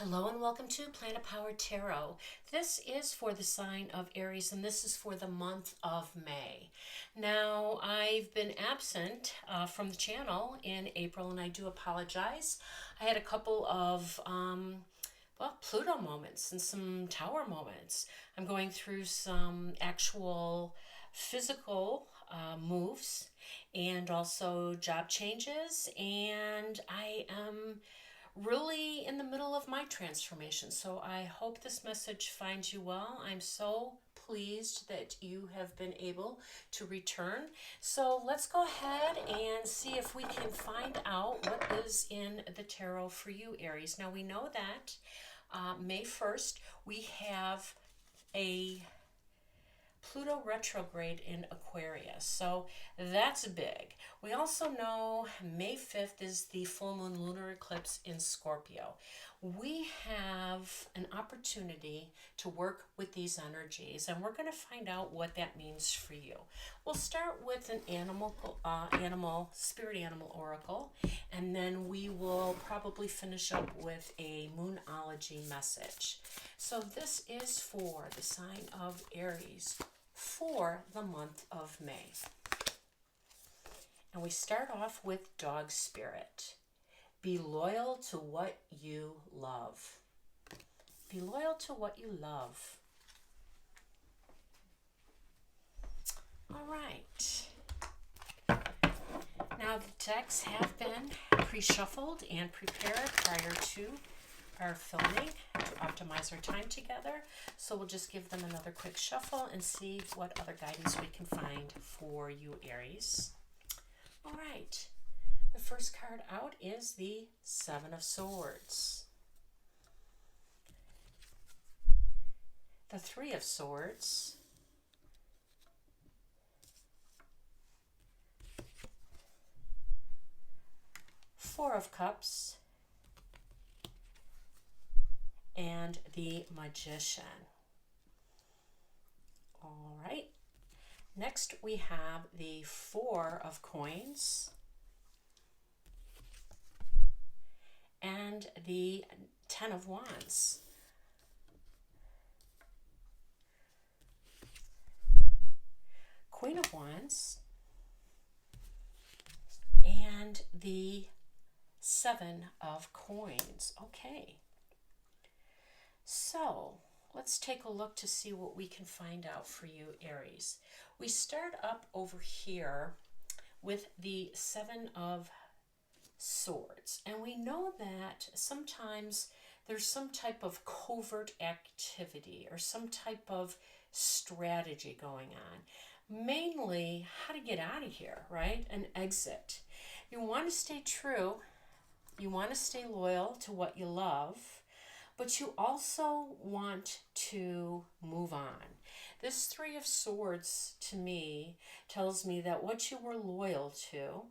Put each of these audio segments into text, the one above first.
Hello and welcome to Planet Power Tarot. This is for the sign of Aries and this is for the month of May. Now, I've been absent from the channel in April and I do apologize. I had a couple of, Pluto moments and some Tower moments. I'm going through some actual physical moves and also job changes, and I am really in the middle of my transformation. So I hope this message finds you well. I'm so pleased that you have been able to return. So let's go ahead and see if we can find out what is in the tarot for you, Aries. Now we know that May 1st we have a Pluto retrograde in Aquarius, so that's big. We also know May 5th is the full moon lunar eclipse in Scorpio. We have an opportunity to work with these energies, and we're going to find out what that means for you. We'll start with an spirit animal oracle, and then we will probably finish up with a moonology message. So this is for the sign of Aries for the month of May. And we start off with dog spirit. Be loyal to what you love. Be loyal to what you love. All right. Now the decks have been pre-shuffled and prepared prior to our filming to optimize our time together. So we'll just give them another quick shuffle and see what other guidance we can find for you, Aries. All right. The first card out is the Seven of Swords. The Three of Swords. Four of Cups. And the Magician. All right. Next we have the Four of Coins and the Ten of Wands. Queen of Wands and the Seven of Coins. Okay. So let's take a look to see what we can find out for you, Aries. We start up over here with the Seven of Swords. And we know that sometimes there's some type of covert activity or some type of strategy going on. Mainly how to get out of here, right? An exit. You want to stay true. You want to stay loyal to what you love. But you also want to move on. This Three of Swords to me tells me that what you were loyal to,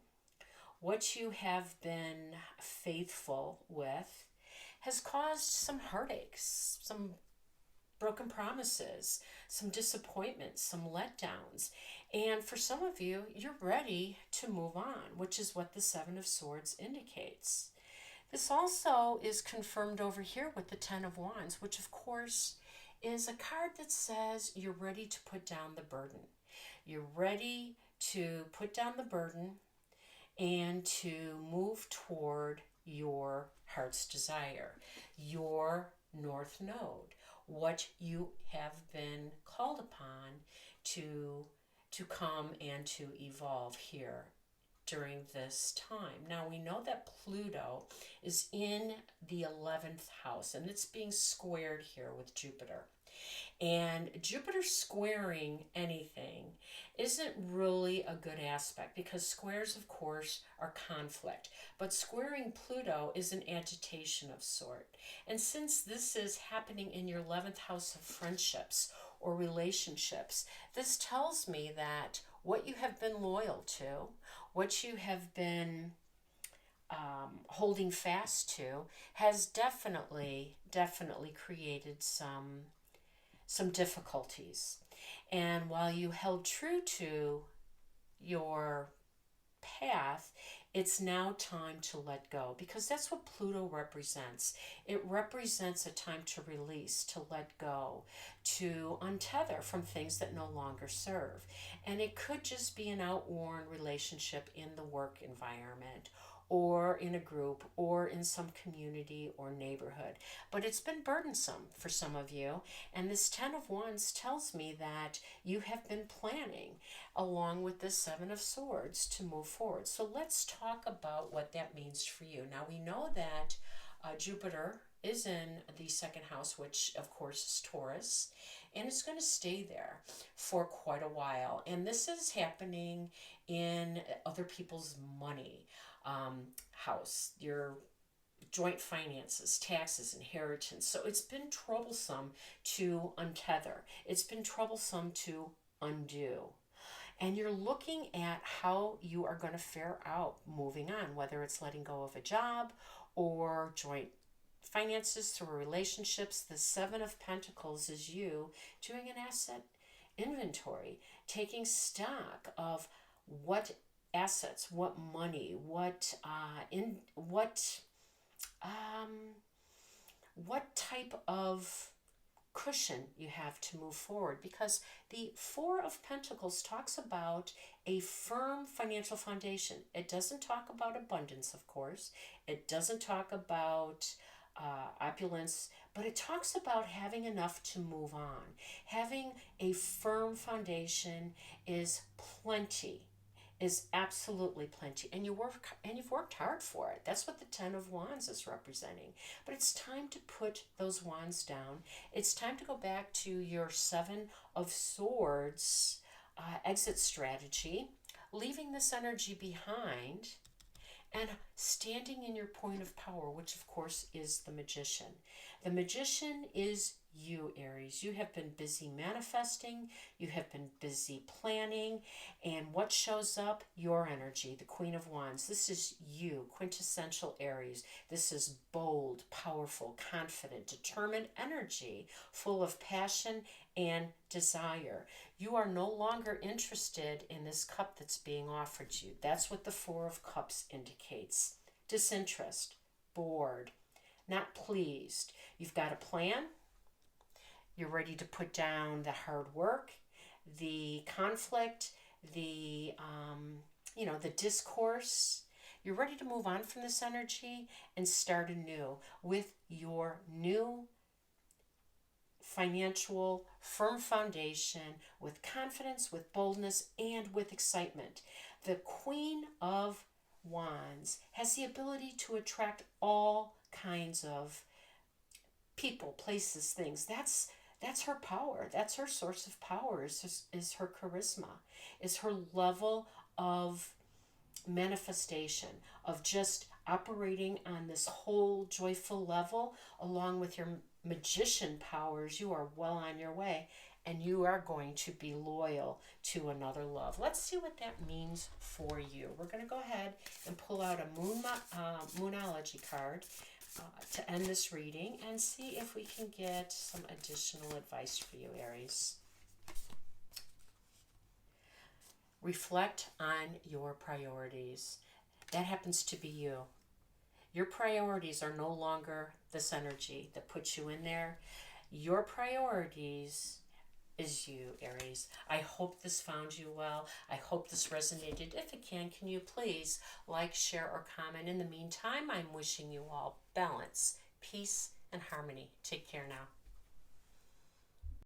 what you have been faithful with, has caused some heartaches, some broken promises, some disappointments, some letdowns. And for some of you, you're ready to move on, which is what the Seven of Swords indicates. This also is confirmed over here with the Ten of Wands, which of course is a card that says you're ready to put down the burden. You're ready to put down the burden and to move toward your heart's desire, your North Node, what you have been called upon to come and to evolve here during this time. Now we know that Pluto is in the 11th house and it's being squared here with Jupiter. And Jupiter squaring anything isn't really a good aspect because squares, of course, are conflict. But squaring Pluto is an agitation of sort. And since this is happening in your 11th house of friendships or relationships, this tells me that what you have been loyal to, what you have been holding fast to, has definitely created some difficulties. And while you held true to your path, It's now time to let go, because that's what Pluto represents. It represents a time to release, to let go, to untether from things that no longer serve. And it could just be an outworn relationship in the work environment, or in a group, or in some community or neighborhood. But it's been burdensome for some of you. And this Ten of Wands tells me that you have been planning, along with the Seven of Swords, to move forward. So let's talk about what that means for you. Now, we know that Jupiter is in the second house, which of course is Taurus, and it's going to stay there for quite a while. And this is happening in other people's money house, your joint finances, taxes, inheritance. So it's been troublesome to untether. It's been troublesome to undo. And you're looking at how you are going to fare out moving on, whether it's letting go of a job or joint finances through relationships. The Seven of Pentacles is you doing an asset inventory, taking stock of what assets, what money, what type of cushion you have to move forward, because the Four of Pentacles talks about a firm financial foundation. It doesn't talk about abundance, of course. It doesn't talk about opulence, but it talks about having enough to move on. Having a firm foundation is plenty, is absolutely plenty, and you've worked hard for it. That's what the Ten of Wands is representing. But it's time to put those wands down. It's time to go back to your Seven of Swords exit strategy, leaving this energy behind and standing in your point of power, which of course is the Magician. The Magician is you, Aries. You have been busy manifesting, you have been busy planning, and what shows up? Your energy, the Queen of Wands. This is you, quintessential Aries. This is bold, powerful, confident, determined energy, full of passion and desire. You are no longer interested in this cup that's being offered you. That's what the Four of Cups indicates. Disinterest, bored, not pleased. You've got a plan. You're ready to put down the hard work, the conflict, the the discourse. You're ready to move on from this energy and start anew with your new financial firm foundation, with confidence, with boldness, and with excitement. The Queen of Wands has the ability to attract all kinds of people, places, things. That's her power. That's her source of power, is her charisma, is her level of manifestation, of just operating on this whole joyful level. Along with your Magician powers, you are well on your way, and you are going to be loyal to another love. Let's see what that means for you. We're going to go ahead and pull out a Moonology card to end this reading, and see if we can get some additional advice for you, Aries. Reflect on your priorities. That happens to be you. Your priorities are no longer this energy that puts you in there. Your priorities is you, Aries. I hope this found you well. I hope this resonated. If it can you please like, share, or comment? In the meantime, I'm wishing you all balance, peace, and harmony. Take care now.